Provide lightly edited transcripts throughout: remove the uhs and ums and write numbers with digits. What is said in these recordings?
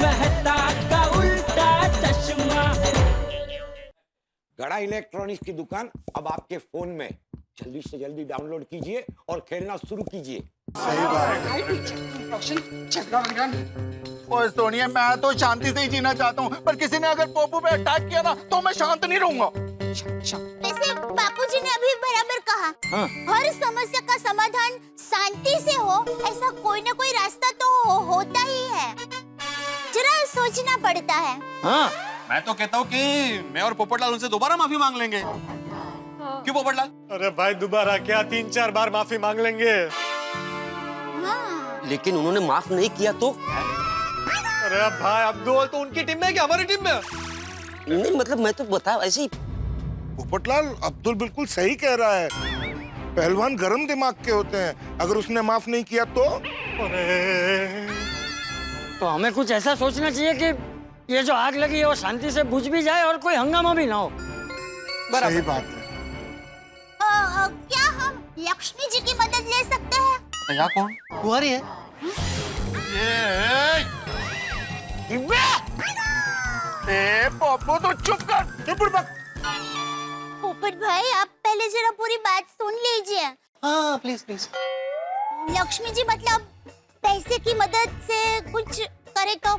मेहता का उल्टा चश्मा। गड़ा इलेक्ट्रॉनिक्स की दुकान अब आपके फोन में। जल्दी से जल्दी डाउनलोड कीजिए और खेलना शुरू कीजिए। सही बात है। ओए सोनिया, मैं तो शांति से ही जीना चाहता हूँ, पर किसी ने अगर पोपू पे अटैक किया ना तो मैं शांत नहीं रहूंगा। वैसे बापूजी ने अभी बराबर कहा। हर समस्या का समाधान शांति से हो, ऐसा कोई ना कोई रास्ता तो होता ही है। जरा सोचना पड़ता है। हाँ, मैं तो कहता हूँ कि मैं और पोपटलाल उनसे दोबारा माफी मांग लेंगे। क्यों पोपटलाल? अरे भाई दोबारा क्या, 3-4 बार माफी मांग लेंगे। हाँ। लेकिन उन्होंने माफ नहीं किया तो? अरे भाई अब्दुल तो उनकी टीम में है क्या हमारी टीम में? नहीं मतलब मैं तो बता ऐसे ही। पोपटलाल, अब्दुल बिल्कुल सही कह रहा है। पहलवान गरम दिमाग के होते हैं, अगर उसने माफ नहीं किया तो? तो हमें कुछ ऐसा सोचना चाहिए कि ये जो आग लगी है वो शांति से बुझ भी जाए और कोई हंगामा भी ना हो। सही बात है। क्या हम लक्ष्मी जी की मदद ले सकते हैं? यहाँ कौन? कुंवारी है। ए पोपू तो चुप कर, चुप रह। पोपट भाई, आप पहले जरा पूरी बात सुन लीजिए। हाँ प्लीज प्लीज। लक्ष्मी जी मतलब पैसे की मदद से कुछ करे तो?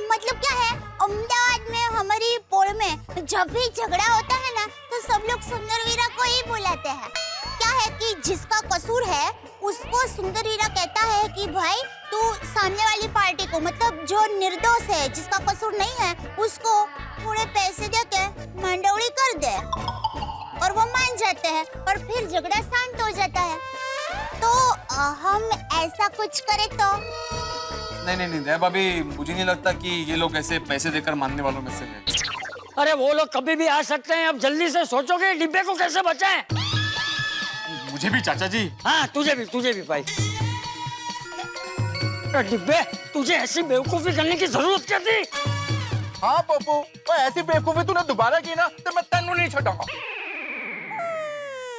मतलब क्या है, अहमदाबाद में हमारी पोल में जब भी झगड़ा होता है ना तो सब लोग सुंदरवीरा को ही बुलाते हैं। क्या है कि जिसका कसूर है उसको सुंदरवीरा कहता है कि भाई तू सामने वाली पार्टी को, मतलब जो निर्दोष है जिसका कसूर नहीं है, उसको थोड़े पैसे देके मंडौड़ी कर दे और वो मान जाते हैं और फिर झगड़ा शांत हो जाता है। तो हम ऐसा कुछ करें तो? नहीं दया भाभी, मुझे नहीं लगता कि ये लोग ऐसे पैसे देकर मानने वालों में से हैं। अरे वो लोग कभी भी आ सकते हैं। अब जल्दी से सोचो कि डिब्बे को कैसे बचाएं। मुझे भी चाचा जी। हाँ तुझे भी भाई। डिब्बे, तुझे ऐसी बेवकूफी करने की जरूरत क्या थी? हाँ पोपू, ओए ऐसी बेवकूफी तूने दोबारा की ना तो मैं तेनू नहीं छोड़ूंगा।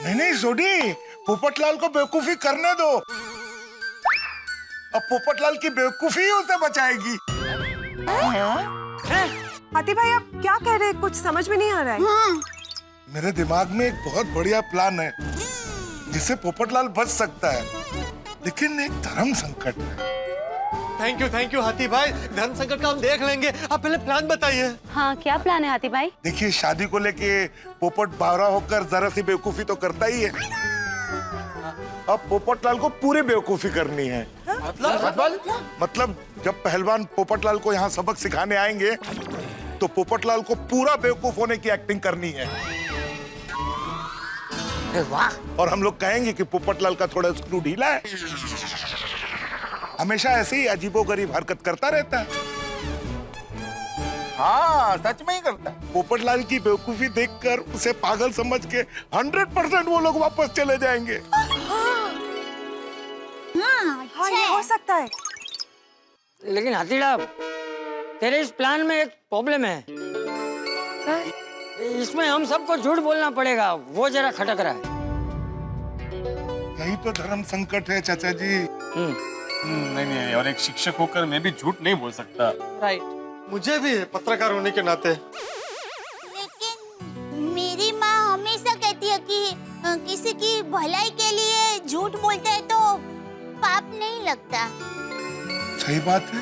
नहीं सोडी, पोपटलाल को बेवकूफी करने दो। अब पोपटलाल की बेवकूफी ही उसे बचाएगी। हाथी भाई आप क्या कह रहे हैं, कुछ समझ में नहीं आ रहा है। मेरे दिमाग में एक बहुत बढ़िया प्लान है जिससे पोपटलाल बच सकता है, लेकिन एक धर्म संकट है। थैंक यू हाथी भाई, धर्म संकट का हम देख लेंगे। आप पहले प्लान बताइए। हाँ क्या प्लान है हाथी भाई? देखिए, शादी को लेके पोपट बावरा होकर जरा सी बेवकूफी तो करता ही है। अब पोपटलाल को पूरी बेवकूफी करनी है। मतलब जब पहलवान पोपटलाल को यहाँ सबक सिखाने आएंगे तो पोपटलाल को पूरा बेवकूफ होने की एक्टिंग करनी है। वाह। और हम लोग कहेंगे कि पोपटलाल का थोड़ा स्क्रू ढीला है, हमेशा ऐसे ही अजीबोगरीब हरकत करता रहता है। हाँ सच में ही करता है। पोपटलाल की बेवकूफी देखकर उसे पागल समझ के 100% वो लोग वापस चले जाएंगे। हाँ ये हो सकता है। लेकिन हाथीड़ा, तेरे इस प्लान में एक प्रॉब्लम है। इसमें हम सबको झूठ बोलना पड़ेगा, वो जरा खटक रहा है। यही तो धर्म संकट है चाचा जी। नहीं, और एक शिक्षक होकर मैं भी झूठ नहीं बोल सकता। राइट, मुझे भी पत्रकार होने के नाते। लेकिन मेरी माँ हमेशा कहती है कि किसी की भलाई के लिए झूठ बोलते हैं तो पाप नहीं लगता। सही बात है।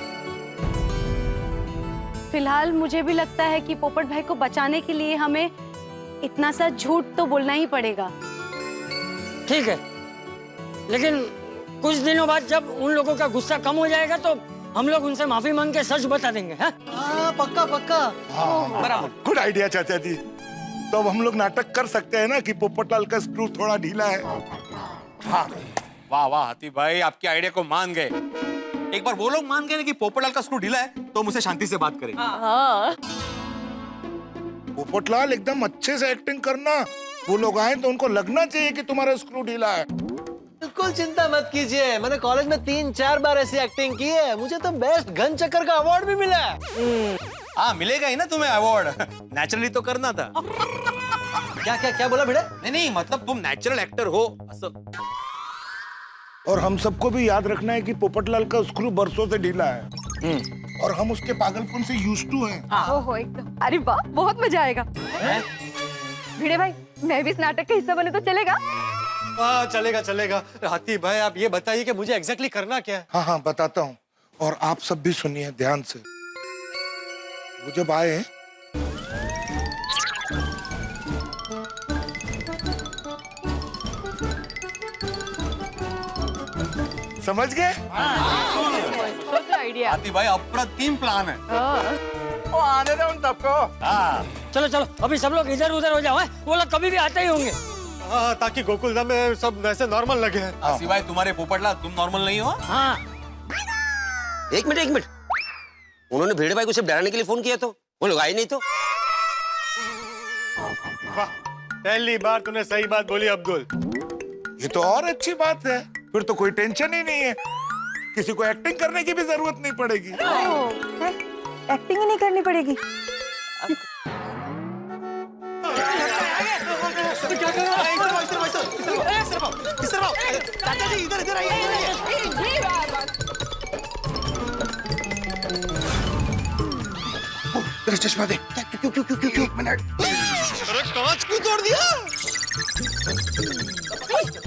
फिलहाल मुझे भी लगता है कि पोपट भाई को बचाने के लिए हमें इतना सा झूठ तो बोलना ही पड़ेगा। ठीक है, लेकिन कुछ दिनों बाद जब उन लोगों का गुस्सा कम हो जाएगा तो हम लोग उनसे माफी मांग के सच बता देंगे। हाँ पक्का। बराबर, गुड आइडिया चाचा जी। तो अब हम लोग नाटक कर सकते हैं ना कि पोपटलाल का स्क्रू थोड़ा ढीला है। हाँ, वाह हाथी भाई, आपके आइडिया को मान गए। एक बार वो लोग मान गए ना कि पोपटलाल का स्क्रू ढीला है तो मुझसे शांति से बात करें। पोपटलाल एकदम अच्छे से एक्टिंग करना, वो लोग आए तो उनको लगना चाहिए कि तुम्हारा स्क्रू ढीला है। बिल्कुल चिंता मत कीजिए, मैंने कॉलेज में 3-4 बार ऐसी एक्टिंग की है। मुझे तो बेस्ट घन चक्कर का अवार्ड भी मिला है। हाँ मिलेगा ही ना तुम्हें अवार्ड। नेचुरली तो करना था। क्या बोला बेटा? नहीं मतलब तुम नेचुरल एक्टर हो। और हम सबको भी याद रखना है कि पोपटलाल का स्क्रू बरसों से ढीला है। और हम उसके पागलपन से यूज्ड टू हैं। ओहो एकदम। अरे वाह बहुत मजा आएगा। भिड़े भाई मैं भी इस नाटक का हिस्सा बने तो चलेगा? हाँ चलेगा चलेगा। हाथी भाई आप ये बताइए कि मुझे एग्जैक्टली करना क्या है? हाँ हाँ बताता हूँ, और आप सब भी सुनिए ध्यान से। वो जब आए समझ गए? आइडिया। हाथी भाई अप्रतिम प्लान है। वो आने दो उन सबको। चलो चलो अभी सब लोग इधर उधर हो जाओ, हैं? वो लोग कभी भी आते ही होंगे। हाँ ताकि गोकुलधाम में सब ऐसे नॉर्मल लगे हैं। सिवाय तुम्हारे पोपटलाल तुम नॉर्मल नहीं हो। हाँ एक मिनट उन्होंने भेड़े भाई को सिर्फ डराने के लिए फोन किया, तो वो लोग आए नहीं तो। वाह पहली बार तूने सही बात बोली अब्दुल। ये तो और अच्छी बात है, फिर तो कोई टेंशन ही नहीं है, किसी को एक्टिंग करने की भी जरूरत नहीं पड़ेगी। एक्टिंग ही नहीं करनी पड़ेगी। क्या कर रहा है? चाचा जी इधर आइए। चश्मा दे। क्यों? एक मिनट। अरे कांच क्यों तोड़ दिया?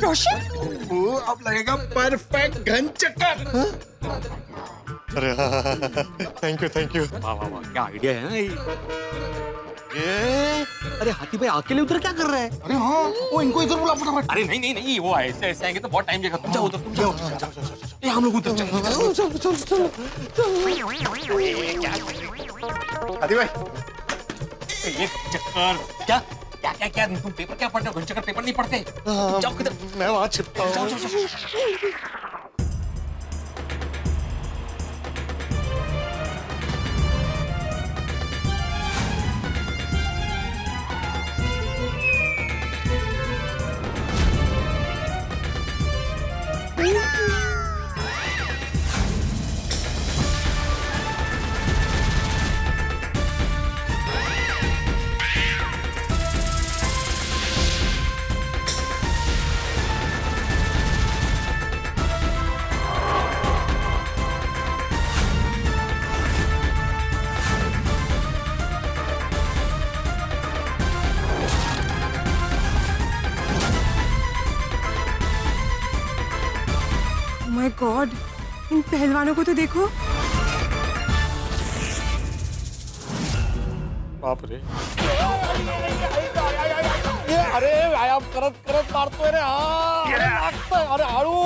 रोशन वो अब लगेगा परफेक्ट घन चक्कर। अरे थैंक यू। वाह वाह वाह क्या आइडिया है ना ये अरे हाथी भाई अकेले उधर क्या कर रहे हैं? अरे हाँ वो इनको इधर बुला फटाफट। अरे नहीं वो ऐसे आएंगे तो बहुत टाइम जाएगा। तुम जाओ उधर, तुम जाओ। ये हम लोग उधर चलो। हाथी भाई ये चक्कर क्या क्या क्या क्या तुम पेपर क्या पढ़ते हो? घंचक्कर पेपर नहीं पढ़ते? जाओ किधर? मैं वहां छिपता हूँ। माय गॉड इन पहलवानों को तो देखो। बाप रे। अरे व्यायाम करत मारतोय रे। अरे हळू।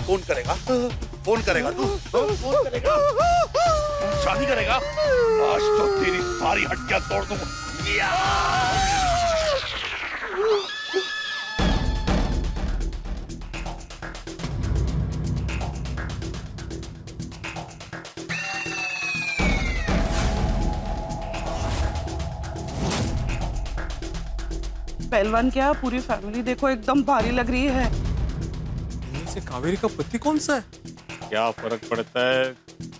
फोन करेगा तू? फोन करेगा? शादी करेगा? आज तो तेरी सारी हड्डियां तोड़ दूंगा। पहलवान क्या पूरी फैमिली देखो एकदम भारी लग रही है। इनमें से कावेरी का पति कौन सा है? क्या फर्क पड़ता है,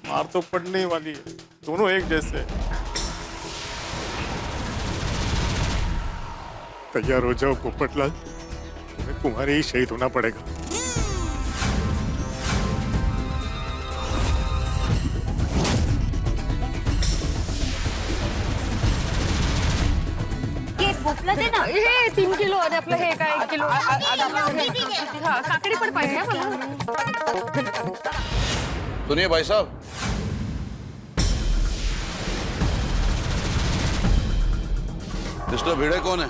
मार तो पड़ने वाली है, दोनों एक जैसे। तैयार हो जाओ पोपटलाल, तुम्हें तुम्हारे ही शहीद होना पड़ेगा। भोपळा दे ना. हे 3 किलो आणि आपलं हे काय 1 किलो. हा काकडी पण पाहिजे मला. सुनिए भाई साहब, मिस्टर भिड़े कौन है?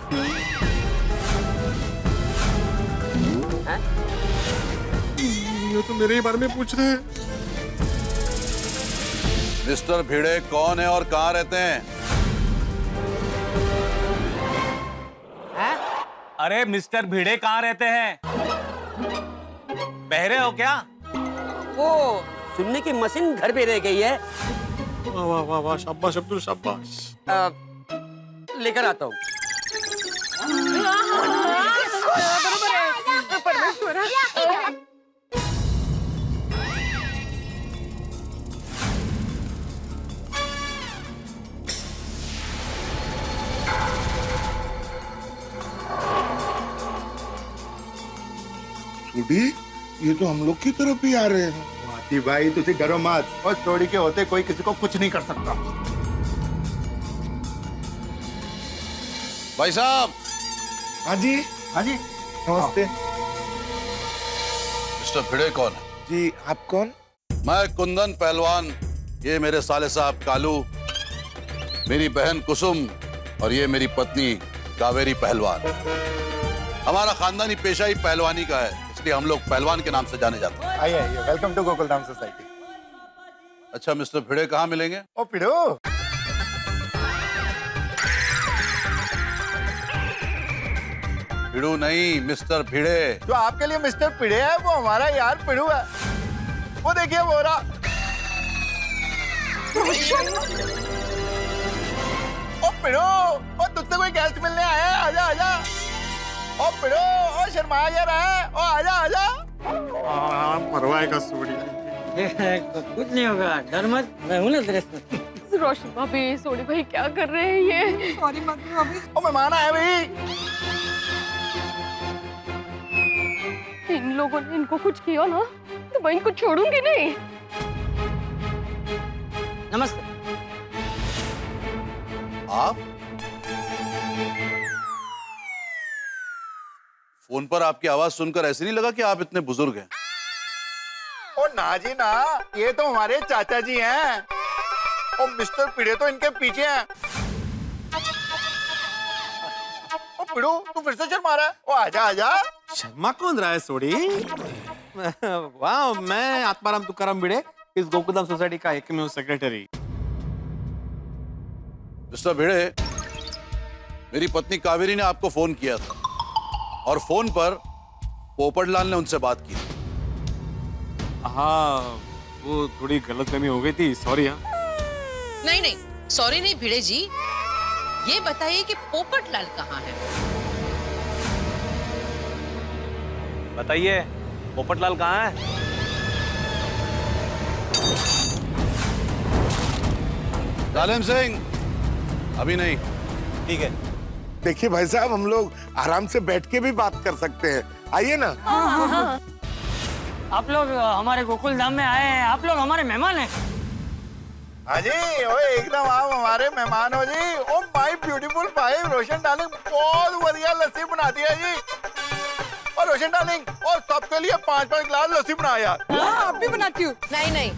ये तो मेरे ही बारे में पूछ रहे हैं। मिस्टर भिड़े कौन है और कहाँ रहते हैं? अरे मिस्टर भिड़े कहाँ रहते हैं? बहरे हो क्या? वो सुनने की मशीन घर पे रह गई है। वाह वाह वाह वाह, शाबाश अब्दुल शाबाश। लेकर आता हूँ। छोड़ी, ये तो हम लोग की तरफ ही आ रहे हैं। हाथी भाई तुझे डरो मत, और चोरी के होते कोई किसी को कुछ नहीं कर सकता। भाई साहब। हाँ जी, हाँ जी, नमस्ते। मिस्टर भिड़े कौन है? जी आप कौन? मैं कुंदन पहलवान, ये मेरे साले साहब कालू, मेरी बहन कुसुम और ये मेरी पत्नी कावेरी पहलवान। हमारा खानदानी पेशा ही पहलवानी का है, इसलिए हम लोग पहलवान के नाम से जाने जाते हैं। आइए आइए, वेलकम टू गोकुलधाम सोसाइटी। अच्छा मिस्टर भिड़े कहाँ मिलेंगे? ओ पिड़ो, भिड़ू नहीं, मिस्टर भिड़े। जो आपके लिए मिस्टर पिड़े है वो हमारा यार पिड़ू है। वो देखिए वो रहा। ओ पिड़ो, ओ तुझसे कोई गेस्ट मिलने आया है, आजा आजा। ओ पिड़ो, ओ शर्मा जा रहा है, ओ आजा आजा। मरवाएगा सूड़ी। कुछ नहीं होगा, डर मत, मैं हूं ना तेरे साथ। रोशन भाभी, सोनी भाई क्या कर रहे हैं ये? सॉरी मम्मी भाभी। ओ मेहमान आए भाई। इन लोगों ने इनको कुछ किया ना तो मैं इनको छोड़ूंगी नहीं। नमस्ते। आप? फोन पर आपकी आवाज सुनकर ऐसे नहीं लगा कि आप इतने बुजुर्ग हैं। ओ ना जी ना, ये तो हमारे चाचा जी हैं। ओ मिस्टर पिड़े तो इनके पीछे हैं। ओ पिड़ू, तू फिर से शर्मा रहा है? ओ आजा आजा। शर्मा कौन रहा है सोड़ी? वाह, मैं आत्माराम तुकाराम भिड़े, इस गोकुलधाम सोसाइटी का एकमेव सेक्रेटरी। मिस्टर भिड़े, मेरी पत्नी कावेरी ने आपको फोन किया था और फोन पर पोपटलाल ने उनसे बात की। हाँ, वो थोड़ी गलतफहमी हो गई थी, सॉरी। हाँ नहीं नहीं, सॉरी नहीं भिड़े जी, ये बताइए कि पोपटलाल कहाँ है? बताइए, पोपटलाल कहाँ है? जालिम सिंह, अभी नहीं। ठीक है। देखिए भाई साहब, हम लोग आराम से बैठ के भी बात कर सकते हैं, आइए ना। आप लोग हमारे गोकुल धाम में आए हैं, आप लोग हमारे मेहमान हैं। हाँ जी, ओ एकदम आप हमारे मेहमान हो जी। ओ माय ब्यूटीफुल भाई, रोशन डार्लिंग बहुत बढ़िया लस्सी बनाती है जी। और रोशन डार्लिंग, और सबके लिए 5-5 गिलास लस्सी बना यार। आप भी बनाती हो? नहीं नहीं,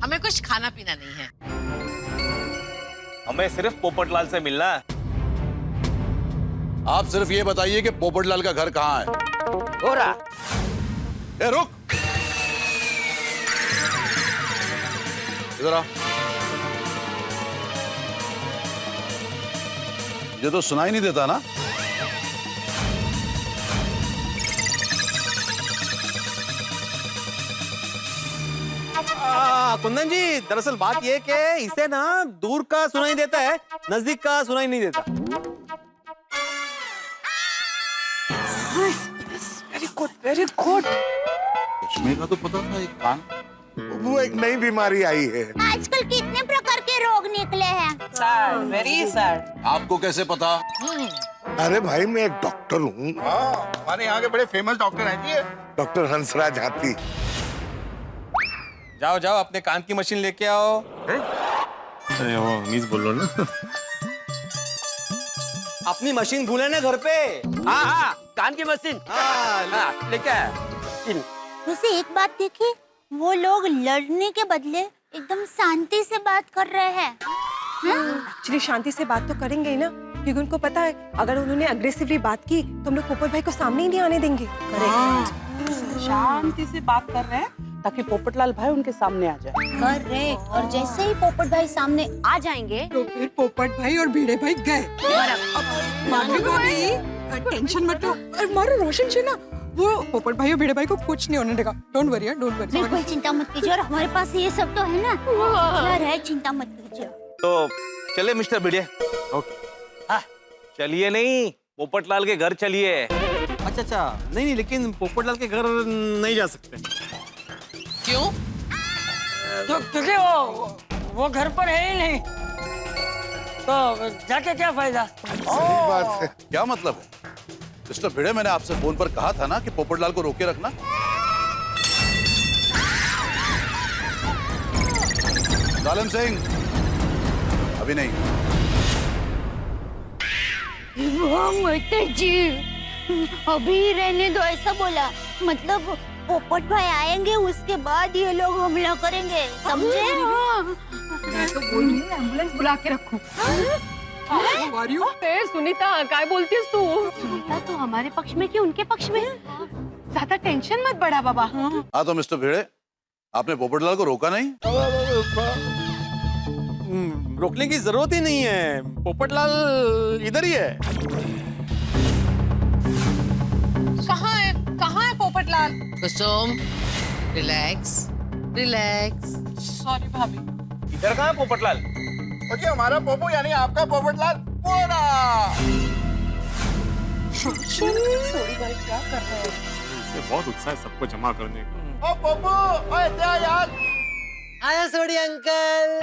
हमें कुछ खाना पीना नहीं है। हमें सिर्फ पोपटलाल से मिलना है। आप सिर्फ ये बताइए कि पोपटलाल का घर कहाँ है। हो रहा। ए रुक, इधर आ। ये तो सुनाई नहीं देता ना। कुंदन जी, दरअसल बात ये कि इसे ना दूर का सुनाई देता है, नजदीक का सुनाई नहीं देता। Very good, very good. Lakshmi का तो पता था, एक कान। वो एक नई बीमारी आई है। आजकल कितने प्रकार के रोग निकले हैं। Sad, very sad. आपको कैसे पता? अरे भाई, मैं एक डॉक्टर हूँ। हमारे यहाँ के बड़े फेमस डॉक्टर हैं जी। डॉक्टर हंसराज हाथी। जाओ जाओ, अपने कान की मशीन लेके आओ। अरे वो मीज बोल लो ना। अपनी मशीन भूले ना घर पे। हाँ हाँ, कान की मशीन। हाँ, लेके आया। वैसे एक बात देखी, वो लोग लड़ने के बदले एकदम शांति से बात कर रहे हैं। एक्चुअली शांति से बात तो करेंगे ही ना, क्योंकि उनको पता है अगर उन्होंने अग्रेसिवली बात की तो हम लोग पोपट भाई को सामने ही नहीं आने देंगे। शांति से बात कर रहे हैं ताकि पोपटलाल भाई उनके सामने आ जाए। करेक्ट। और जैसे ही पोपट भाई सामने आ जाएंगे तो फिर पोपट भाई और भिड़े भाई गए। टेंशन मत लो। मारो रोशन जी ना, वो पोपट भाई और भिड़े भाई को कुछ नहीं होने देगा। डोंट वरी यार, डोंट वरी। बिल्कुल चिंता मत कीजिए, और हमारे पास ये सब तो है ना, यार है, चिंता मत कीजिए। तो चले मिस्टर भिड़े। ओके। चलिए नहीं, पोपटलाल के घर चलिए। अच्छा अच्छा, नहीं नहीं, लेकिन पोपटलाल के घर नहीं जा सकते। क्यों? तो क्योंकि वो घर पर है ही नहीं, तो जाके क्या फायदा। सही बात है। क्या मतलब है मिस्टर भिड़े, मैंने आपसे फोन पर कहा था ना कि पोपटलाल को रोके रखना। जालिम सिंह, अभी नहीं। जी अभी रहने दो, ऐसा बोला मतलब पोपट भाई आएंगे उसके बाद ये लोग हमला करेंगे, समझे? मैं तो बोल रही हूँ एम्बुलेंस बुला के रखो। सुनीता काय बोलतीस तू? सुनीता तो हमारे पक्ष में कि उनके पक्ष में? ज्यादा टेंशन मत बढ़ा बाबा। हाँ तो मिस्टर भिड़े, आपने पोपटलाल को रोका नहीं? रोकने की जरूरत ही नहीं है, पोपटलाल इधर ही है। कहाँ है पोपटलाल? कुसुम, रिलैक्स रिलैक्स। सॉरी भाभी। इधर कहाँ है पोपटलाल? ओके, हमारा पोपो यानी आपका पोपटलाल पूरा। सॉरी भाई, क्या कर रहे हैं? इसे बहुत उत्साह है सबको जमा करने का। ओ पोपो, ओए जा यार। आया सोडी अंकल।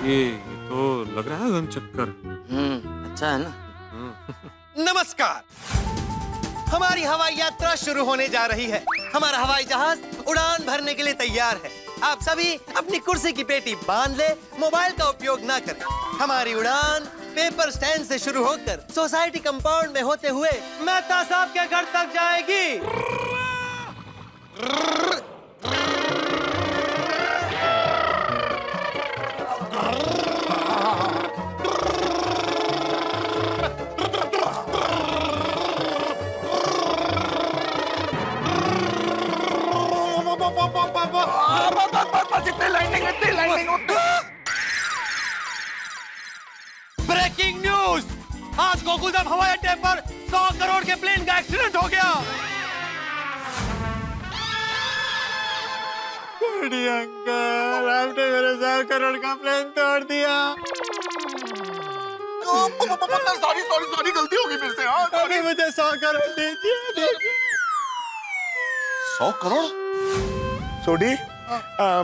ये तो लग रहा है गन चक्कर। अच्छा है ना। नमस्कार, हमारी हवाई यात्रा शुरू होने जा रही है। हमारा हवाई जहाज उड़ान भरने के लिए तैयार है। आप सभी अपनी कुर्सी की पेटी बांध ले, मोबाइल का उपयोग ना करें। हमारी उड़ान पेपर स्टैंड से शुरू होकर सोसाइटी कंपाउंड में होते हुए मेहता साहब के घर तक जाएगी। ब्रेकिंग न्यूज, आज गोकुलधाम हवाई अड्डे पर 100 करोड़ के प्लेन का एक्सीडेंट हो गया। अंकल, आपने मेरे 100 करोड़ का प्लेन तोड़ दिया। सॉरी सॉरी सॉरी, गलती हो गई मेरे से। अभी मुझे 100 करोड़ दीजिए। 100 करोड़? सोडी,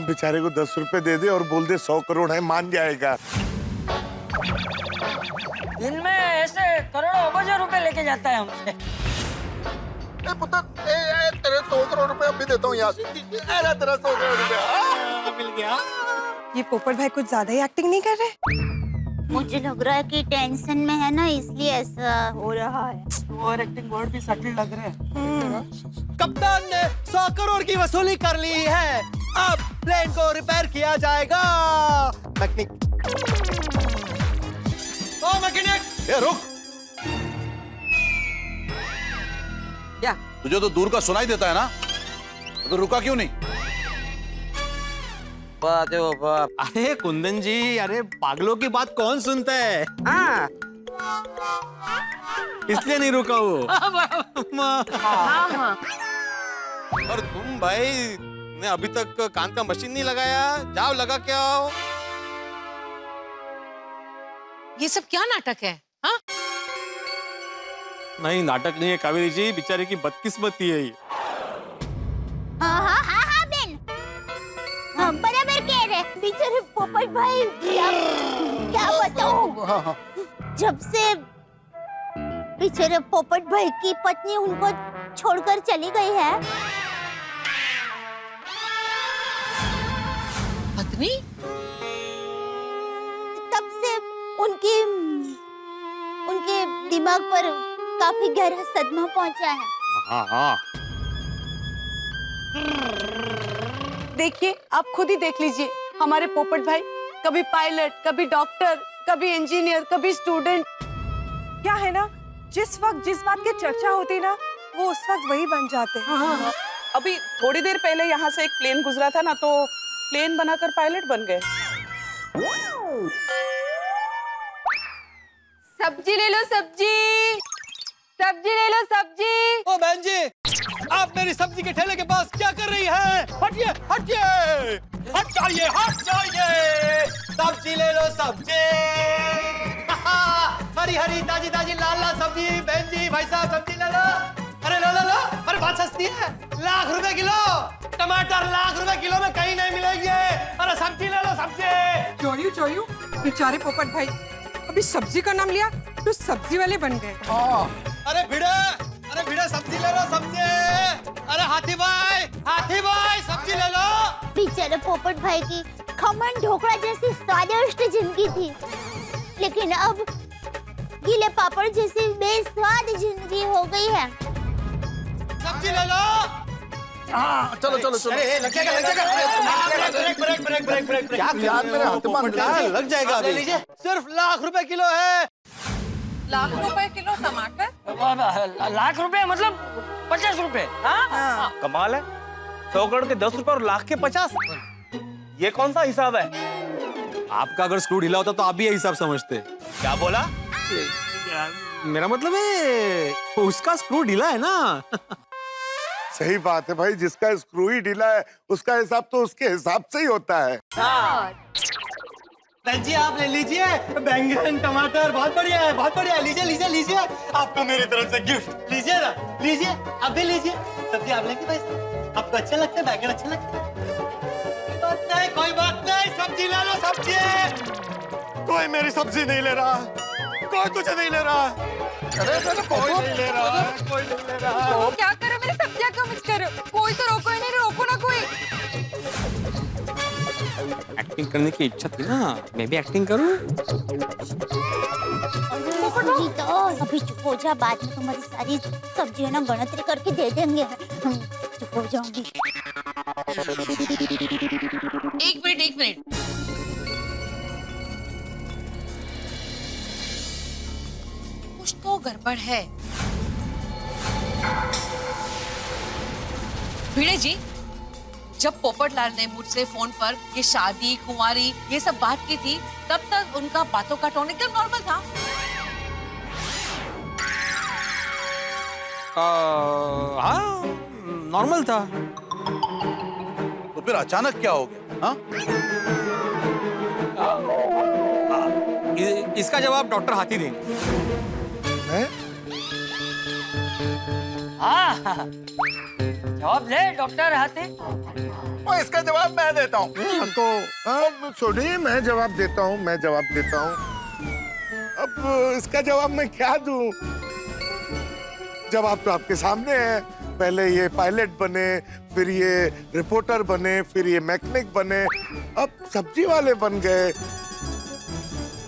बेचारे को 10 रुपए दे दे और बोल दे 100 करोड़ है, मान जाएगा। दिन में ऐसे करोड़ों अबजों रुपए लेके जाता है हमसे। पुत्र, तेरे 100 करोड़ रुपए अभी देता हूँ यार। तेरा 100 करोड़ रुपए मिल गया। ये पोपट भाई कुछ ज्यादा ही एक्टिंग नहीं कर रहे? मुझे लग रहा है कि टेंशन में है ना, इसलिए ऐसा हो रहा है। और एक्टिंग वर्ड भी सटल लग रहे हैं। कप्तान ने 100 करोड़ की वसूली कर ली है। अब प्लेन को रिपेयर किया जाएगा। मैकेनिक, ओ मैकेनिक, ए रुक। क्या? तुझे तो दूर का सुनाई देता है ना, तो रुका क्यों नहीं? बात है वो बाप। अरे कुंदन जी, अरे पागलों की बात कौन सुनता है? हाँ, इसलिए नहीं रुका वो। और तुम भाई ने अभी तक कान का मशीन नहीं लगाया, जाओ लगा के आओ। ये सब क्या नाटक है? हाँ? नहीं, नाटक नहीं है कावेरी जी, बेचारे की बदकिस्मती है ये। हाँ बेन, हाँ बराबर कह रहे। बेचारे पोपट भाई, क्या बताऊं, जब से बेचारे पोपट भाई की पत्नी उनको छोड़कर चली गई है। पत्नी? तब से उनके दिमाग पर काफी गहरा सदमा पहुंचा है। हाँ हाँ। देखिए, आप खुद ही देख लीजिए, हमारे पोपट भाई कभी पायलट, कभी डॉक्टर, कभी इंजीनियर, कभी स्टूडेंट। क्या है ना, जिस वक्त जिस बात की चर्चा होती ना, वो उस वक्त वही बन जाते हैं। अभी थोड़ी देर पहले यहाँ से एक प्लेन गुजरा था ना, तो प्लेन बनाकर पायलट बन गए। सब्जी ले लो, सब्जी, सब्जी ले लो, सब्जी। ओ बहन जी, आप मेरी सब्जी के ठेले के पास क्या कर रही हैं? हटिए, हटिए, हट जाइए, हट जाइए। सब्जी ले लो, सब्जी। हरी हरी ताजी ताजी लाल लाल सब्जी। बहन जी, भाई साहब सब्जी ले लो। अरे लो लो लो, अरे बात सस्ती है, ₹1,00,000 किलो। टमाटर ₹1,00,000 किलो में कहीं नहीं मिलेगी। अरे सब्जी ले लो, सब्जी। चोरियो चोरियो, बेचारे पोपट भाई, अभी सब्जी का नाम लिया तो सब्जी वाले बन गए। अरे भिड़े सब्जी ले लो, सब्जी। अरे हाथी भाई सब्जी ले लो। बेचारे पोपट भाई की खमन ढोकला जैसी स्वादिष्ट जिंदगी थी, लेकिन अब गीले पापड़ जैसी बेस्वाद जिंदगी हो गई है। सब्जी ले लो। हाँ, चलो चलो चलो। अरे लग जाएगा। ब्रेक। यार मेरे हाथ में लग जाएगा अभी। लीजिए, सिर्फ ₹1,00,000 किलो है। ₹1,00,000 किलो टमाटर? ₹1,00,000 मतलब 50 रुपए। हाँ। कमाल है, 100 करोड़ के 10 रुपए और लाख के 50। ये कौन सा हिसाब है? आपका अगर स्क्रू ढीला होता तो आप भी यही हिसाब समझते। क्या बोला? मेरा मतलब है उसका स्क्रू ढीला है ना। सही बात है भाई, जिसका स्क्रू ही ढीला है उसका हिसाब तो उसके हिसाब से ही होता है। बहन जी, आप ले लीजिए बैंगन टमाटर, बहुत बढ़िया है, बहुत बढ़िया है। लीजिए आपको मेरी तरफ से गिफ्ट। लीजिए ना, लीजिए, आप भी लीजिए। सब्जी आप लेंगे भाई साहब? आपको अच्छा लगता है बैंगन? अच्छा लगता है? कोई बात नहीं, सब्जी ले लो, सब्जी। कोई मेरी सब्जी नहीं ले रहा, कोई तुझे नहीं ले रहा। कोई नहीं ले रहा। क्या करो, मेरी सब्जियां क्यों मिक्स करो? कोई तो रोको ही नहीं, रोको ना कोई। एक्टिंग करने की इच्छा थी ना, मैं भी एक्टिंग करूं। अभी चुप हो जा, बाद में तुम्हारी सारी सब्जियां ना गणतरी करके दे देंगे। चुप हो जाऊंगी। एक मिनट। कुछ तो गड़बड़ है। भिड़े जी, जब पोपटलाल ने मुझसे फोन पर ये शादी कुंवारी ये सब बात की थी, तब तक उनका बातों का टोन एकदम नॉर्मल था। हाँ, नॉर्मल था। तो फिर अचानक क्या हो गया? हाँ? इसका जवाब डॉक्टर हाथी देंगे। हाँ, जवाब दे डॉक्टर हाथी। और इसका जवाब मैं देता हूँ। तो सुनिए, मैं जवाब देता हूँ। अब इसका जवाब मैं क्या दूं? जवाब तो आपके सामने है। पहले ये पायलट बने, फिर ये रिपोर्टर बने, फिर ये मैकेनिक बने, अब सब्जी वाले बन गए।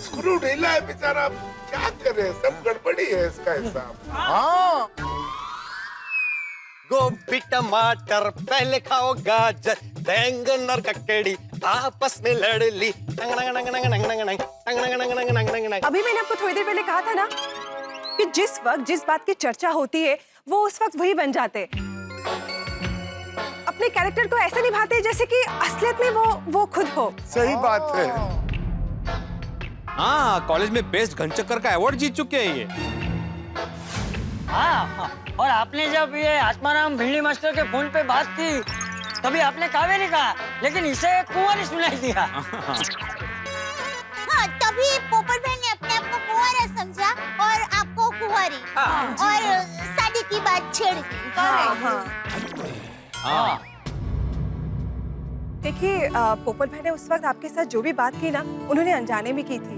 स्क्रू ढीला है बेचारा, अब क्या करे, सब गड़बड़ी है इसका हिसाब। हाँ, गोभी टमाटर पहले खाओ गाजर, बैंगन और ककड़ी आपस में लड़ ली। अभी मैंने आपको थोड़ी देर पहले कहा था ना कि जिस वक्त जिस बात की चर्चा होती है वो उस वक्त वही बन जाते। अपने कैरेक्टर को ऐसे निभाते जैसे कि असलियत में वो खुद हो। सही बात है। हाँ, कॉलेज में बेस्ट घनचक्कर का अवार्ड जीत चुके हैं ये। हाँ, और आपने जब ये आत्माराम भिंडी मास्टर के फोन पे बात की, तभी आपने कावेरी कहा, लेकिन इसे कुंवारी सुनाई दिया। हाँ, तभी पोपट भाई ने अपने आप को कुंवारा समझा और आपको कुंवारी, और शादी की बात छेड़ दी। हाँ। देखिए, पोपट भाई ने उस वक्त आपके साथ जो भी बात की ना, उन्होंने अनजाने में की थी।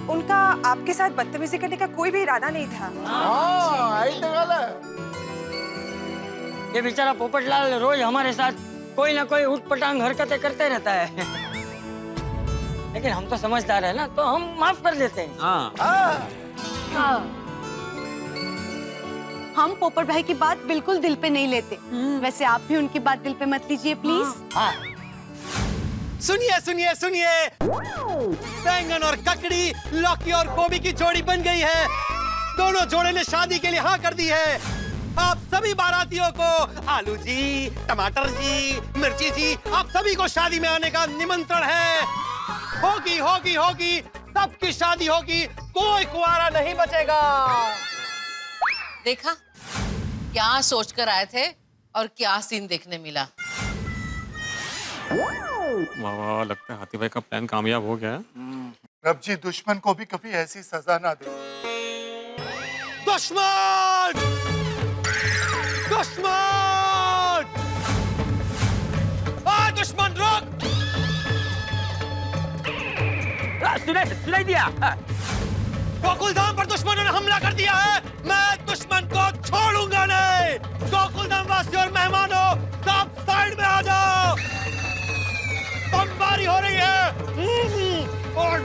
उनका आपके साथ बदतमीजी करने का कोई भी इरादा नहीं था। ये बेचारा पोपटलाल रोज हमारे साथ कोई ना कोई उठपटांग हरकतें करते रहता है। लेकिन हम तो समझदार है ना, तो हम माफ कर देते हैं। हाँ। हम पोपट भाई की बात बिल्कुल दिल पे नहीं लेते। वैसे आप भी उनकी बात दिल पे मत लीजिए प्लीज। हाँ। सुनिए सुनिए सुनिए, बैंगन और ककड़ी, लौकी और गोभी की जोड़ी बन गई है। दोनों जोड़े ने शादी के लिए हाँ कर दी है। आप सभी बारातियों को, आलू जी, टमाटर जी, मिर्ची जी, आप सभी को शादी में आने का निमंत्रण है। होगी होगी होगी, सबकी शादी होगी, कोई कुंवारा नहीं बचेगा। देखा क्या सोच कर आए थे और क्या सीन देखने मिला। वाह वाह, लगता है हाथी भाई का प्लान कामयाब हो गया है। रब जी दुश्मन को भी कभी ऐसी सजा ना दे। दुश्मन! दुश्मन! दुश्मन रुक! सुनाई दिया। गोकुलधाम पर दुश्मनों ने हमला कर दिया है। मैं दुश्मन को छोड़ूंगा नहीं। गोकुलधाम वासियों और मेहमानों, सब साइड में आ जाओ। बमबारी हो रही है। और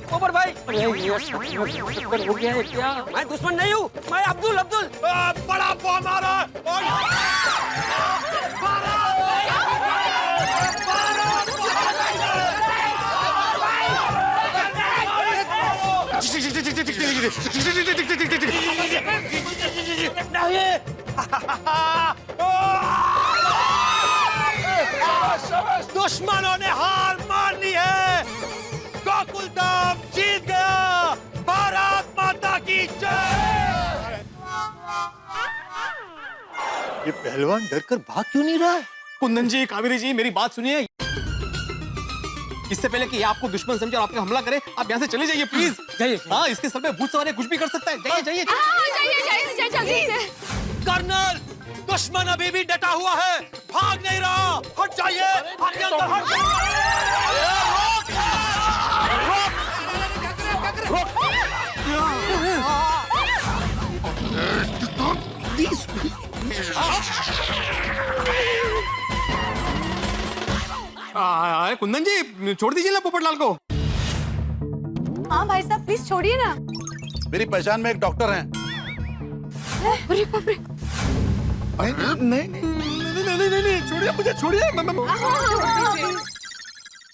पोपट भाई, हो गया है क्या? मैं दुश्मन नहीं हूँ, मैं अब्दुल। बड़ा बम आ रहा दुश्मनों ने हार मान ली है। गोकुलधाम जीत गया। भारत माता की जय। ये पहलवान डर कर भाग क्यों नहीं रहा है? कुंदन जी, कावेरी जी, मेरी बात सुनिए। इससे पहले कि ये आपको दुश्मन समझे और आपने हमला करे, आप यहाँ से चले जाइए प्लीज। जाइए। हाँ, इसके सर पे भूत सवार है, कुछ भी कर सकता है। जाइए जाइए। कर्नल, दुश्मन अभी भी डटा हुआ है, भाग नहीं रहा। हट जाइए, आपके अंदर हट कुंदन जी, छोड़ दीजिए ना पोपटलाल को। हाँ भाई साहब, प्लीज छोड़िए ना। मेरी पहचान में एक डॉक्टर हैं। अरे बाप रे। नहीं, छोड़िए मुझे, छोड़िए।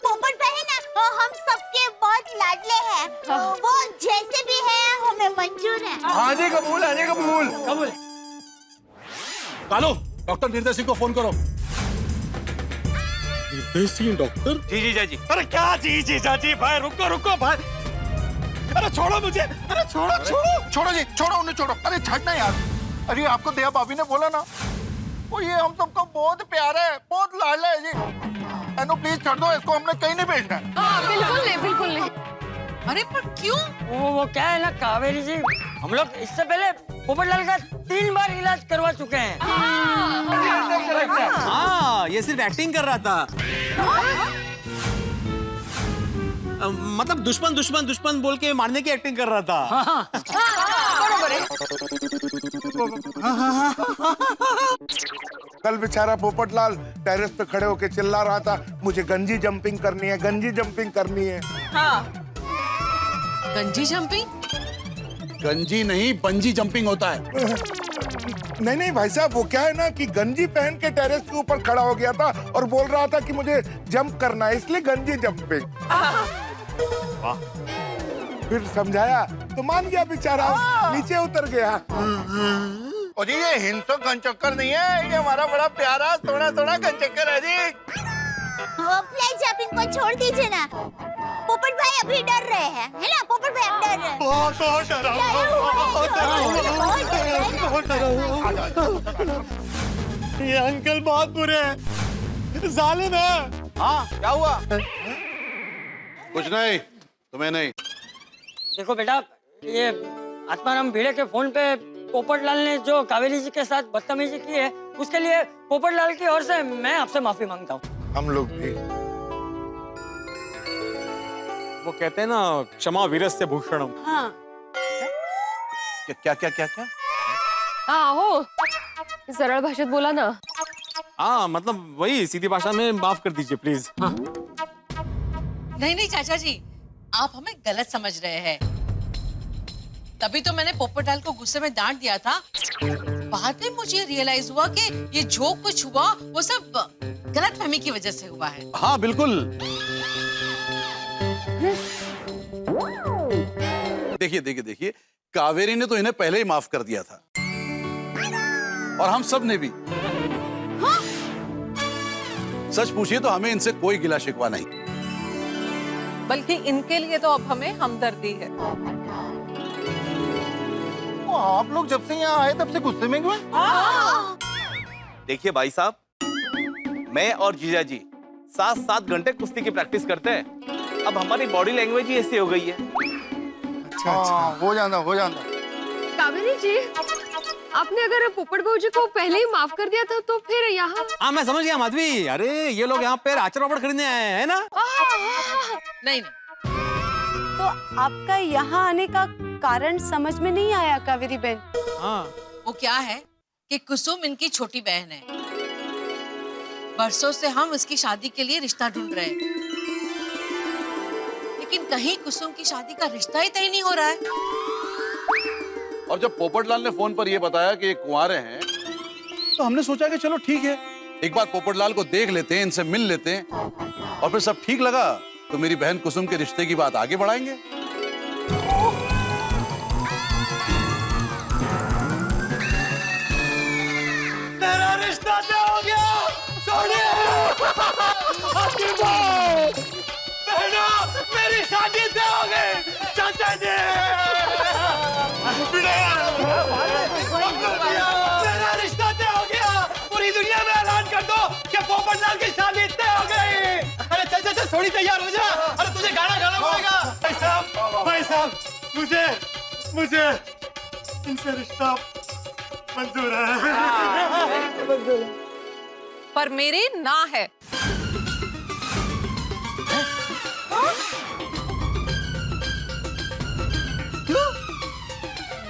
पोपट बहन, हम सबके बहुत लाडले हैं। वो जैसे भी है हमें मंजूर है। आने कबूल। कालू, डॉक्टर निर्देश सिंह को फोन करो। निर्देश सिंह डॉक्टर? जी जी। अरे क्या जी चाची भाई, रुको भाई। अरे छोड़ो मुझे, अरे छोड़ो जी, छोड़ो उन्हें, छोड़ो। अरे छड़ना यार। अरे आपको दया भाभी ने बोला ना, वो ये हम सबको बहुत प्यारा है, बहुत लाडला है जी। एनो प्लीज छोड़ दो इसको, हमने कहीं नहीं भेजना है। बिल्कुल नहीं। अरे पर क्यों? वो क्या है ना कावेरी जी, हम लोग इससे पहले पोपटलाल का 3 बार इलाज करवा चुके हैं। हाँ, ये सिर्फ एक्टिंग कर रहा था। मतलब दुश्मन बोल के मारने की एक्टिंग कर रहा था। कल बेचारा पोपटलाल टेरेस पे खड़े होके चिल्ला रहा था, मुझे गंजी जंपिंग करनी है, गंजी जंपिंग करनी है। गंजी जंपिंग? गंजी नहीं, बंजी जंपिंग होता है। नहीं भाई साहब, वो क्या है ना कि गंजी पहन के टेरेस के ऊपर खड़ा हो गया था और बोल रहा था कि मुझे जंप करना है, इसलिए गंजी जंपिंग। फिर समझाया तो मान गया बेचारा, नीचे उतर गया। और जी ये हिंसो गनचक्कर नहीं है, ये हमारा बड़ा प्यारा सोना गनचक्कर है जी। प्लीज आप इनको छोड़ दीजिए ना। पोपट भाई अभी डर रहे हैं, है ना? पोपट भाई अब डर रहे हैं। बहुत डरा। ये अंकल बहुत बुरे हैं, जालिम है। हाँ, क्या हुआ? कुछ नहीं, तुम्हें नहीं। देखो बेटा, ये आत्माराम भिड़े के फोन पे पोपटलाल ने जो कावेरी जी के साथ बदतमीजी की है, उसके लिए पोपटलाल की ओर से मैं आपसे माफी मांगता हूँ। हम लोग भी। वो कहते हैं ना, क्षमा वीरस्य भूषणम। हाँ। क्या? हाँ हो, सरल भाषा बोला ना। हाँ, मतलब वही सीधी भाषा में माफ कर दीजिए प्लीज। हाँ। नहीं चाचा जी, आप हमें गलत समझ रहे हैं। तभी तो मैंने पोपटलाल को गुस्से में डांट दिया था। बाद में मुझे रियलाइज हुआ कि ये जो कुछ हुआ वो सब गलतफहमी की वजह से हुआ है। हाँ बिल्कुल। देखिए देखिए देखिए, कावेरी ने तो इन्हें पहले ही माफ कर दिया था और हम सब ने भी। हाँ? सच पूछिए तो हमें इनसे कोई गिला शिकवा नहीं, बल्कि इनके लिए तो अब हमें हमदर्दी है। आप लोग जब से यहाँ आए तब से गुस्से में क्यों? देखिए भाई साहब, मैं और जीजा जी 7-7 घंटे कुश्ती की प्रैक्टिस करते हैं। अब हमारी बॉडी लैंग्वेज ही ऐसी हो गई है। अच्छा, हो जाना। कावेरी जी, आपने अगर पोपट बहू जी को पहले ही माफ कर दिया था तो फिर यहाँ। हाँ मैं समझ गया माधवी, अरे ये लोग यहाँ पे आचार पापड़ खरीदने आए हैं ना। नहीं। तो आपका यहाँ आने का कारण समझ में नहीं आया कावेरी बहन। हाँ। वो क्या है कि कुसुम इनकी छोटी बहन है। बरसों से हम इसकी शादी के लिए रिश्ता ढूंढ रहे हैं, लेकिन कहीं कुसुम की शादी का रिश्ता ही तय नहीं हो रहा है। और जब पोपटलाल ने फोन पर यह बताया कि ये कुंवारे हैं, तो हमने सोचा कि चलो ठीक है, एक बार पोपटलाल को देख लेते हैं, इनसे मिल लेते हैं, और फिर सब ठीक लगा तो मेरी बहन कुसुम के रिश्ते की बात आगे बढ़ाएंगे। मेरा रिश्ता तय हो गया। बहना, मेरी शादी तय हो गई। चाचा जी, मेरा रिश्ता तय हो गया। पूरी दुनिया में ऐलान कर दो कि पोपटलाल की शादी तय हो गई। अरे चल चल थोड़ी तैयार हो जा। अरे तुझे गाना गाना पड़ेगा। भाई साहब, मुझे इनसे रिश्ता मंजूर है। पर मेरी ना है।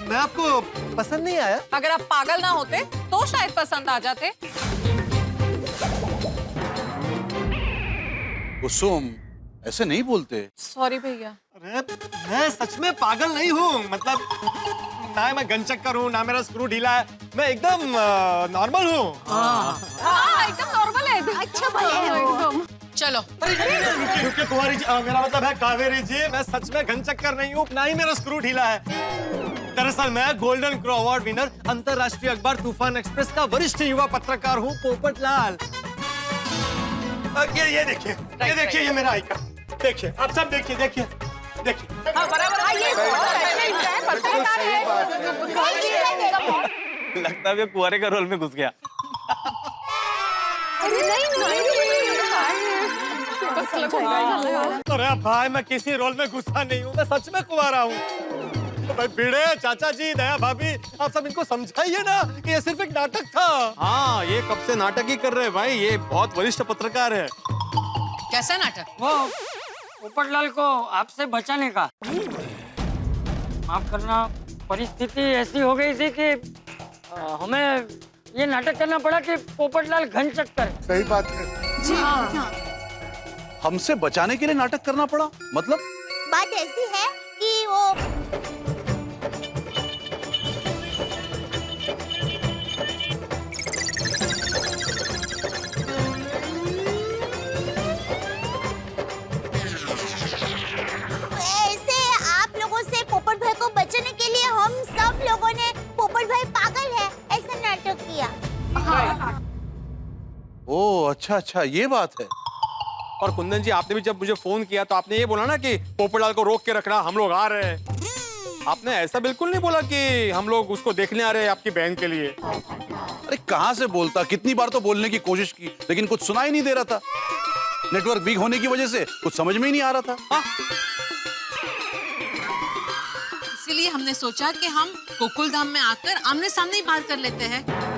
मैं आपको पसंद नहीं आया? अगर आप पागल ना होते तो शायद पसंद आ जाते। कुसुम, ऐसे नहीं बोलते। सॉरी भैया। अरे मैं सच में पागल नहीं हूँ। मतलब ना मैं गन चक्कर हूँ, ना मेरा स्क्रू ढीला है। मैं एकदम नॉर्मल हूँ। एकदम नॉर्मल है। अच्छा भले एकदम। चलो। रुकिए कुंवारी जी, मेरा मतलब है कावेरी जी, मैं सच में घन चक्कर नहीं हूँ, ना ही मेरा स्क्रू ढीला है। दरअसल मैं गोल्डन क्रो अवार्ड विनर, अंतरराष्ट्रीय अखबार तूफान एक्सप्रेस का वरिष्ठ युवा पत्रकार हूँ, पोपटलाल। ये देखिए, ये मेरा आई कार्ड। देखिए, आप सब देखिए। लगता है कुंवारे का रोल में घुस गया। अरे भाई, मैं किसी रोल में घुसा नहीं हूँ, मैं सच में कुंवारा हूँ। तो भाई भिड़े, चाचा जी, दया भाभी, आप सब इनको समझाइए ना कि ये सिर्फ एक नाटक था। हाँ, ये कब से नाटक ही कर रहे हैं भाई, ये बहुत वरिष्ठ पत्रकार है। कैसा नाटक? वो पोपटलाल को आपसे बचाने का। माफ करना, परिस्थिति ऐसी हो गई थी कि हमें ये नाटक करना पड़ा कि पोपटलाल घन चक्कर। सही बात है। जी हाँ। हमसे बचाने के लिए नाटक करना पड़ा? मतलब बात ऐसी है कि वो ऐसे आप लोगों से पोपट भाई को बचाने के लिए हम सब लोगों ने पोपट भाई पागल है ऐसा नाटक किया। ओ अच्छा, ये बात है। और कुंदन जी, आपने भी जब मुझे फोन किया तो आपने ये बोला ना कि पोपटलाल को रोक के रखना, हम लोग आ रहे हैं। आपने ऐसा बिल्कुल नहीं बोला कि हम लोग उसको देखने आ रहे हैं आपकी बहन के लिए। अरे कहाँ से बोलता, कितनी बार तो बोलने की कोशिश की, लेकिन कुछ सुनाई नहीं दे रहा था। नेटवर्क वीक होने की वजह से कुछ समझ में ही नहीं आ रहा था। इसीलिए हमने सोचा कि हम गोकुलधाम में आकर आमने सामने ही बात कर लेते हैं।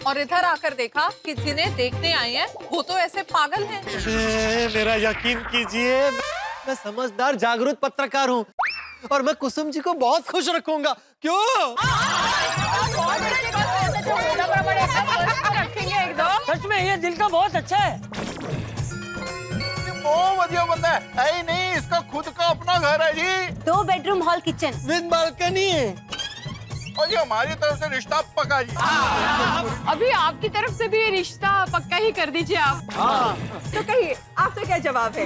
और इधर आकर देखा कि जिन्हें देखने आए हैं वो तो ऐसे पागल हैं। मेरा यकीन कीजिए, मैं समझदार जागरूक पत्रकार हूँ और मैं कुसुम जी को बहुत खुश रखूंगा। क्यों? सच में ये दिल का बहुत अच्छा है। बहुत बढ़िया बंदा है ही नहीं, इसका खुद का अपना घर है जी। 2 bedroom hall kitchen with balcony है। और ये हमारी तरफ से रिश्ता पक्का जी। अभी आपकी तरफ से भी ये रिश्ता पक्का ही कर दीजिए आप। तो कहिए आपका क्या जवाब है?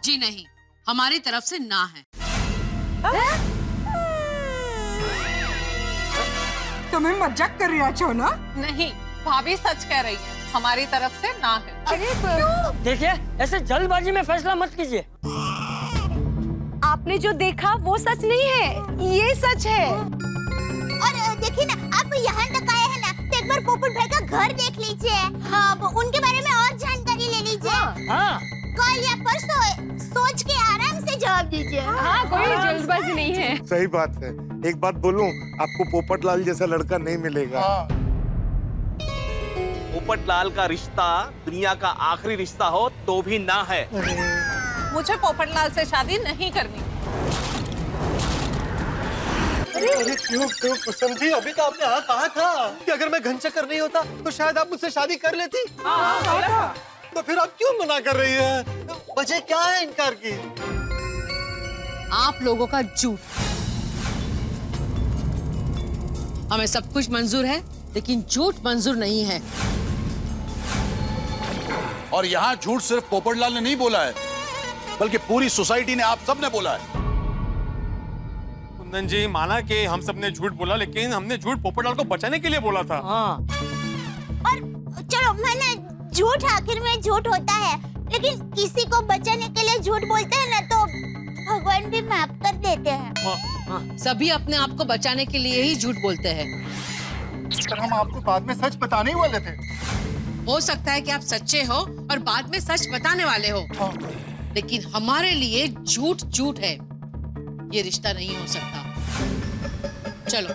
जी नहीं, हमारी तरफ से ना है। तुम्हें मजाक कर रही हो ना? नहीं, भाभी सच कह रही है, हमारी तरफ से ना है। अरे देखिए, ऐसे जल्दबाजी में फैसला मत कीजिए। आपने जो देखा वो सच नहीं है, ये सच है। और देखिए ना, आप यहाँ तक आए हैं ना, तो एक बार पोपट भाई का घर देख लीजिए। हाँ, उनके बारे में और जानकारी ले लीजिए। हाँ, कल या परसों सोच के आराम से जवाब दीजिए। हाँ, कोई जल्दबाजी नहीं है। सही बात है। एक बात बोलूं, आपको पोपटलाल जैसा लड़का नहीं मिलेगा। पोपटलाल का रिश्ता दुनिया का आखिरी रिश्ता हो तो भी ना है। मुझे पोपटलाल से शादी नहीं करनी। अरे क्यों कुसुम जी, अभी तो आपने हाँ कहा था कि अगर मैं घन चक्कर नहीं होता तो शायद आप मुझसे शादी कर लेती। तो फिर आप क्यों मना कर रही है? वजह क्या है इनकार की? आप लोगों का झूठ। हमें सब कुछ मंजूर है, लेकिन झूठ मंजूर नहीं है। और यहाँ झूठ सिर्फ पोपटलाल ने नहीं बोला है, बल्कि पूरी सोसाइटी ने, आप सब ने बोला है। कुंदन जी, माना कि हम सब ने झूठ बोला, लेकिन हमने झूठ पोपटलाल को बचाने के लिए बोला था। हाँ। और चलो माना, झूठ आखिर में झूठ होता है, लेकिन किसी को बचाने के लिए झूठ बोलते हैं ना, तो भगवान भी माफ कर देते हैं। सभी अपने आप को बचाने के लिए ही झूठ बोलते हैं। पर हम आपको बाद में सच बताने ही वाले थे। हो सकता है कि आप सच्चे हो और बाद में सच बताने वाले हो, लेकिन हमारे लिए झूठ झूठ है। ये रिश्ता नहीं हो सकता। चलो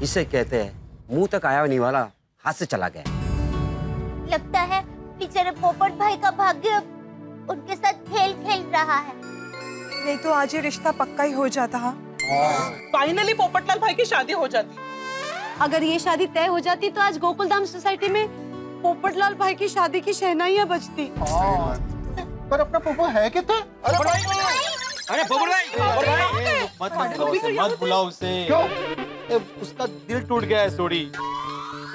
इसे कहते हैं मुंह तक आया नहीं वाला हाथ से चला गया। लगता है बेचारे पोपट भाई का भाग्य उनके साथ खेल खेल रहा है। नहीं तो आज ये रिश्ता पक्का ही हो जाता। फाइनली पोपटलाल भाई की शादी हो जाती। अगर ये शादी तय हो जाती तो आज गोकुलधाम सोसाइटी में पोपटलाल भाई की शादी की शहनाइयां बजती। पर अपना पोपो है कितना? अरे पोपट भाई, मत बुलाओ उसे। उसका दिल टूट गया है सोडी।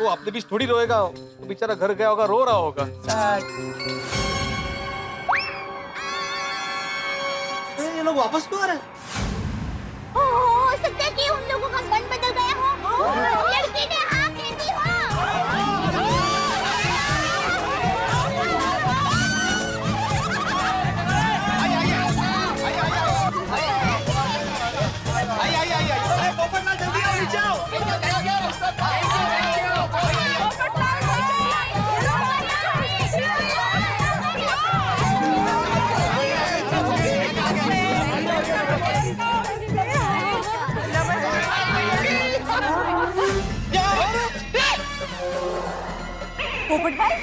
वो अपने बीच थोड़ी रोएगा, वो बेचारा घर गया होगा, रो रहा होगा। ये लोग वापस क्यों आ रहे हैं? हो सकता है कि उन लोगों का मन बदल गया हो। लड़की ने हाँ कह दी हो। पोपटलाल जल्दी आओ, नीचे आओ। पोपट भाई,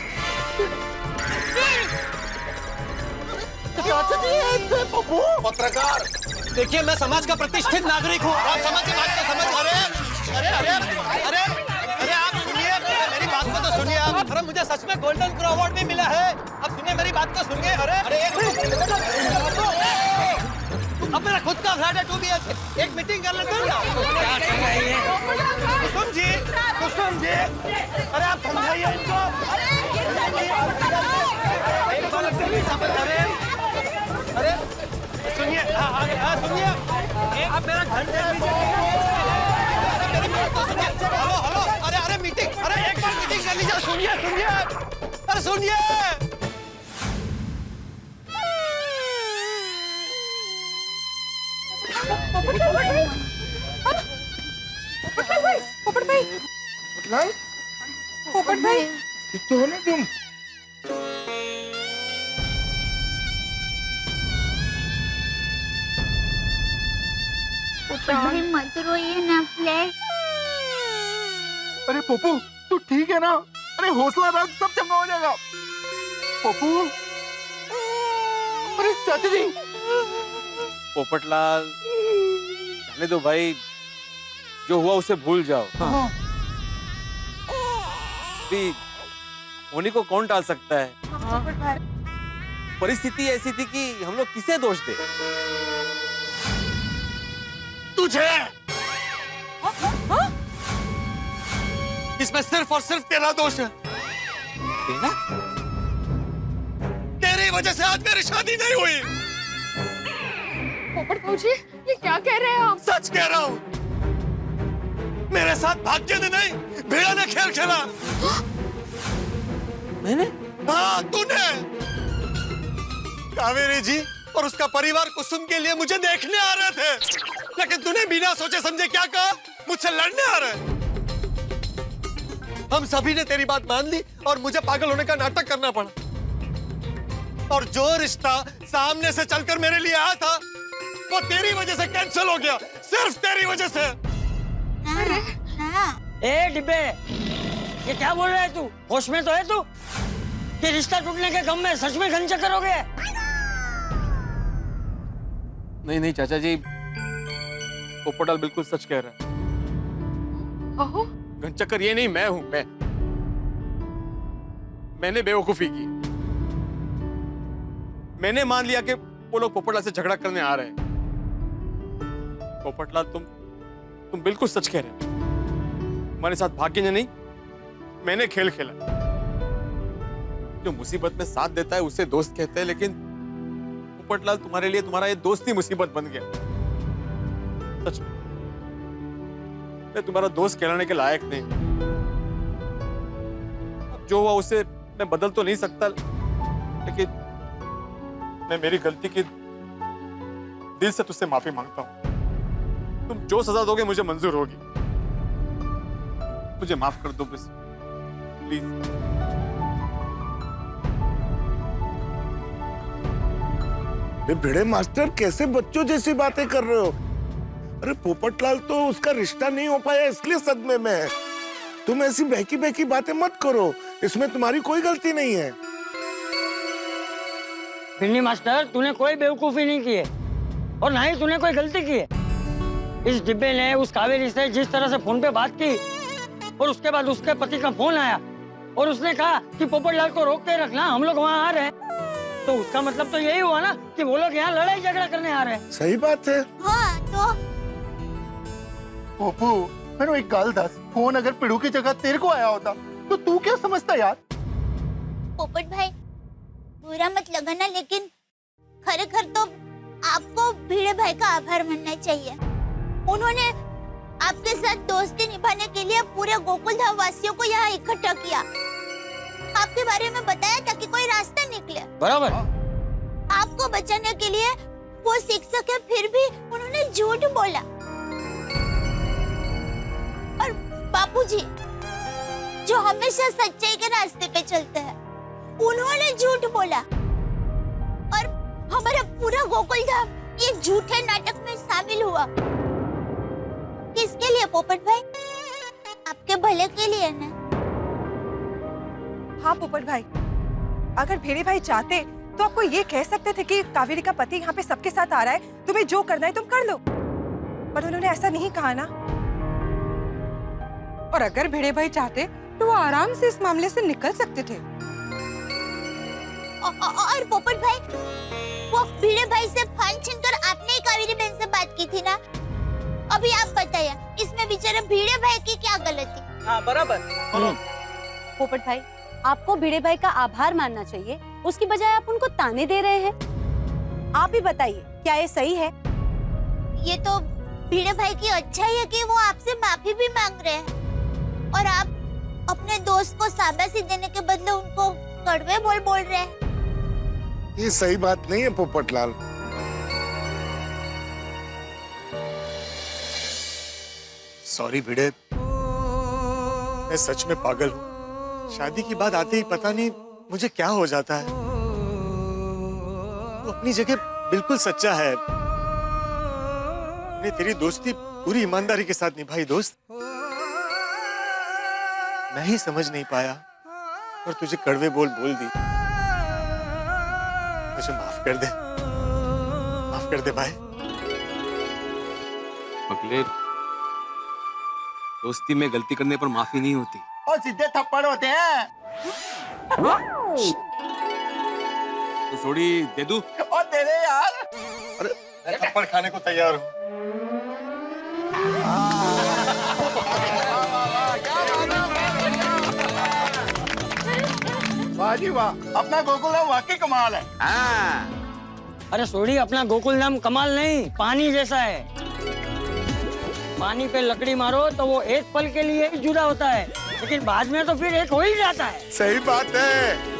पत्रकार, देखिए मैं समाज का प्रतिष्ठित नागरिक हूँ। आप समाज की बात को समझ। अरे अरे अरे अरे अरे आप सुनिए, मेरी बात को तो सुनिए आप। अरे मुझे सच में गोल्डन क्रो अवार्ड भी मिला है। अब सुनिए मेरी बात को सुनिए। अरे अरे अब मेरा खुद का फ्लैट है 2 BHK। एक मीटिंग कर लेते हैं। कुसुम जी, कुसुम जी, अरे आप समझाइए इनको। अरे सुनिए, सुनिए, आप मेरा घर देख लीजिए। मेरी बात तो सुनिए। हेलो हेलो, अरे अरे मीटिंग, अरे एक बार मीटिंग कर लीजिए। सुनिए सुनिए, अरे सुनिए। पोपट भाई, तो ना तुम पोपट भाई मत रोइए ना प्लीज। अरे पप्पू तू ठीक है ना? अरे हौसला रख, सब चंगा हो जाएगा। पप्पू, अरे चाचा जी। पोपटलाल जाने दो भाई, जो हुआ उसे भूल जाओ। हाँ। भी होनी को कौन टाल सकता है? पोपट भाई परिस्थिति ऐसी थी कि हम लोग किसे दोष दे? तुझे इसमें सिर्फ और सिर्फ तेरा दोष है। तेरा? तेरी वजह से आज मेरी शादी नहीं हुई। पोपट भाजी ये क्या कह रहे हैं आप? सच कह रहा हूँ। मेरे साथ भाग्य ने नहीं, भेड़ा ने खेल खेला। मैंने? हाँ तूने। कावेरी जी और उसका परिवार कुसुम के लिए मुझे देखने आ रहे थे, लेकिन तूने बिना सोचे समझे क्या कहा? मुझसे लड़ने आ रहे। हम सभी ने तेरी बात मान ली और मुझे पागल होने का नाटक करना पड़ा। और जो रिश्ता सामने से चलकर मेरे लिए आया था वो तेरी वजह से कैंसिल हो गया, सिर्फ तेरी वजह से। ए डिब्बे, ये क्या बोल रहा है तू? होश में तो है तू? कि रिश्ता टूटने के गम में सच में घन चक्कर हो गया? नहीं नहीं चाचा जी, पोपटलाल बिल्कुल सच कह रहा है। ओहो घनचक्कर ये नहीं, मैं हूं। मैंने बेवकूफी की। मैंने मान लिया कि वो लोग पोपटलाल से झगड़ा करने आ रहे हैं। पोपटलाल तुम बिल्कुल सच कह रहे हो। हमारे साथ भाग्य ने नहीं, मैंने खेल खेला। जो मुसीबत में साथ देता है उसे दोस्त कहते हैं, लेकिन पोपटलाल तुम्हारे लिए तुम्हारा ये दोस्त ही मुसीबत बन गया। सच में मैं तुम्हारा दोस्त कहलाने के लायक नहीं। जो हुआ उसे मैं बदल तो नहीं सकता, लेकिन मैं मेरी गलती की दिल से तुझसे माफी मांगता हूं। तुम जो सजा दोगे मुझे मंजूर होगी। मुझे माफ कर दो बस, प्लीज। भिड़े मास्टर, कैसे बच्चों जैसी बातें कर रहे हो? अरे पोपटलाल तो उसका रिश्ता नहीं हो पाया इसलिए सदमे में है। तुम ऐसी बहकी बहकी बातें मत करो, इसमें तुम्हारी कोई गलती नहीं है। भिंडी मास्टर, तूने कोई बेवकूफी नहीं की है और ना ही तूने कोई गलती की है। इस डिब्बे ने उस कावेरी से जिस तरह से फोन पे बात की और उसके बाद उसके पति का फोन आया और उसने कहा कि पोपटलाल को रोक के रखना, हम लोग वहाँ आ रहे हैं, तो उसका मतलब तो यही हुआ ना कि वो लोग यहाँ लड़ाई झगड़ा करने आ रहे हैं। सही बात है। हाँ तो पप्पू मैंने एक गल दस, फोन अगर पिड़ू की जगह तेरे को आया होता तो तू क्या समझता यार? पोपट भाई बुरा मत लगाना, लेकिन खरेखर तो आपको भिड़े भाई का आभार मानना चाहिए। उन्होंने आपके साथ दोस्ती निभाने के लिए पूरे गोकुलधाम वासियों को यहाँ इकट्ठा किया, आपके बारे में बताया ताकि कोई रास्ता निकले। बराबर। आपको बचाने के लिए वो शिक्षक है, फिर भी उन्होंने झूठ बोला। और बापूजी जो हमेशा सच्चाई के रास्ते पे चलते हैं, उन्होंने झूठ बोला और हमारा पूरा गोकुलधाम ये झूठे नाटक में शामिल हुआ। किसके लिए पोपट भाई? आपके भले के लिए ना। हाँ पोपट भाई, अगर भेड़े भाई चाहते तो आपको ये कह सकते थे कि कावेरी का पति यहाँ पे सबके साथ आ रहा है, तुम्हें जो करना है तुम कर लो, पर उन्होंने ऐसा नहीं कहा ना। और अगर भेड़े भाई चाहते तो वो आराम से इस मामले से निकल सकते थे। और पोपट भाई, वो भिड़े भाई से फोन छीनकर आपने ही कावेरी बहन से बात की थी ना? अभी आप बताइए, इसमें बेचारे भिड़े भाई की क्या गलती? हाँ बराबर। पोपट भाई, आपको भिड़े भाई का आभार मानना चाहिए, उसकी बजाय आप उनको ताने दे रहे हैं। आप ही बताइए, क्या ये सही है? ये तो भिड़े भाई की अच्छाई है कि वो आपसे माफी भी मांग रहे हैं और आप अपने दोस्त को शाबाशी देने के बदले उनको कड़वे बोल बोल रहे हैं। ये सही बात नहीं है पोपटलाल। सॉरी भिड़े, मैं सच में पागल हूँ। शादी की बात आते ही पता नहीं मुझे क्या हो जाता है। वो अपनी जगह बिल्कुल सच्चा है। मैंने तेरी दोस्ती पूरी ईमानदारी के साथ निभाई दोस्त। मैं ही समझ नहीं पाया और तुझे कड़वे बोल दी। मुझे माफ कर दे भाई। पगले, दोस्ती में गलती करने पर माफी नहीं होती। और सीधे थप्पड़ होते हैं। तो थोड़ी दे दूं? और दे दे यार। अरे मैं थप्पड़ खाने को तैयार हूँ। वाह जी वाह, अपना गोकुलधाम वाकई कमाल है। अरे सोडी, अपना गोकुलधाम कमाल नहीं, पानी जैसा है। पानी पे लकड़ी मारो तो वो एक पल के लिए ही जुदा होता है, लेकिन बाद में तो फिर एक हो ही जाता है। सही बात है।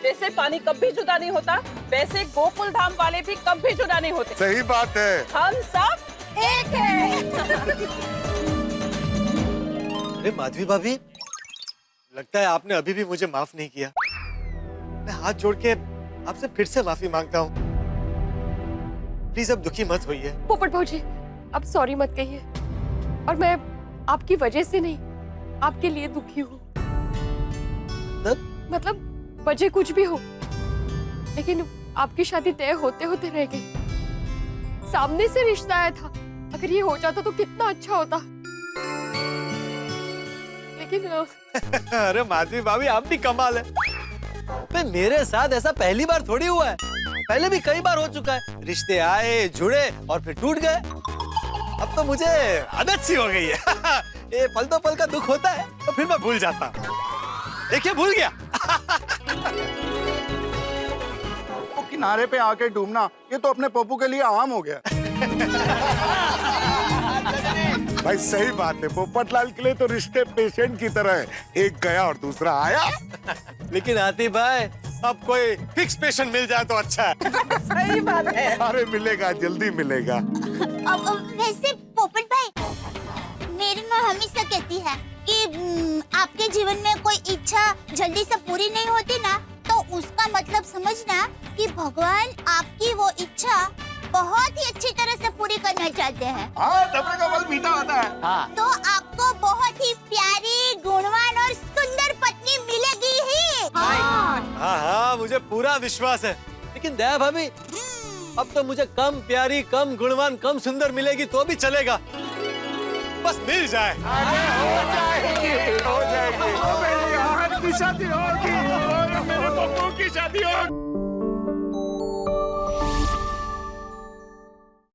जैसे पानी कभी जुदा नहीं होता, वैसे गोकुल धाम वाले भी कभी जुदा नहीं होते। सही बात है। हम सब एक हैं। अरे माधवी भाभी, लगता है आपने अभी भी मुझे माफ नहीं किया। मैं हाथ जोड़ के आपसे फिर से माफी मांगता हूँ। प्लीज अब दुखी मत होइए। पोपट भाजी, अब सॉरी मत कहिए। और मैं आपकी वजह से नहीं, आपके लिए दुखी हूँ। मतलब वजह कुछ भी हो, लेकिन आपकी शादी तय होते होते रह गई। सामने से रिश्ता आया था, अगर ये हो जाता तो कितना अच्छा होता। लेकिन अरे माधवी भाभी, आप भी कमाल है। पे मेरे साथ ऐसा पहली बार थोड़ी हुआ है, पहले भी कई बार हो चुका है। रिश्ते आए, जुड़े और फिर टूट गए। अब तो मुझे आदत सी हो गई है। ये पल दो पल का दुख होता है तो फिर मैं भूल जाता हूँ। देखिए, भूल गया। वो किनारे पे आके डूबना, ये तो अपने पप्पू के लिए आम हो गया। भाई सही बात है, पोपटलाल के लिए तो रिश्ते पेशेंट की तरह है, एक गया और दूसरा आया। लेकिन आती भाई, अब कोई फिक्स पेशेंट मिल जाए तो अच्छा है। सही बात है। अरे मिलेगा, जल्दी मिलेगा। अब वैसे पोपट भाई, मेरी माँ हमेशा कहती है कि आपके जीवन में कोई इच्छा जल्दी से पूरी नहीं होती ना, तो उसका मतलब समझना कि भगवान आपकी वो इच्छा बहुत ही अच्छी तरह से पूरी करना चाहते हैं। हाँ, सब्र का फल मीठा होता है। हाँ। तो आपको बहुत ही प्यारी, गुणवान और सुंदर पत्नी मिलेगी ही। हाँ, मुझे पूरा विश्वास है। लेकिन दया भाभी, अब तो मुझे कम प्यारी, कम गुणवान, कम सुंदर मिलेगी तो भी चलेगा, बस मिल जाए। हो जाएगी। मेरी बहन की शादी होगी, मेरे पप्पू की शादी होगी।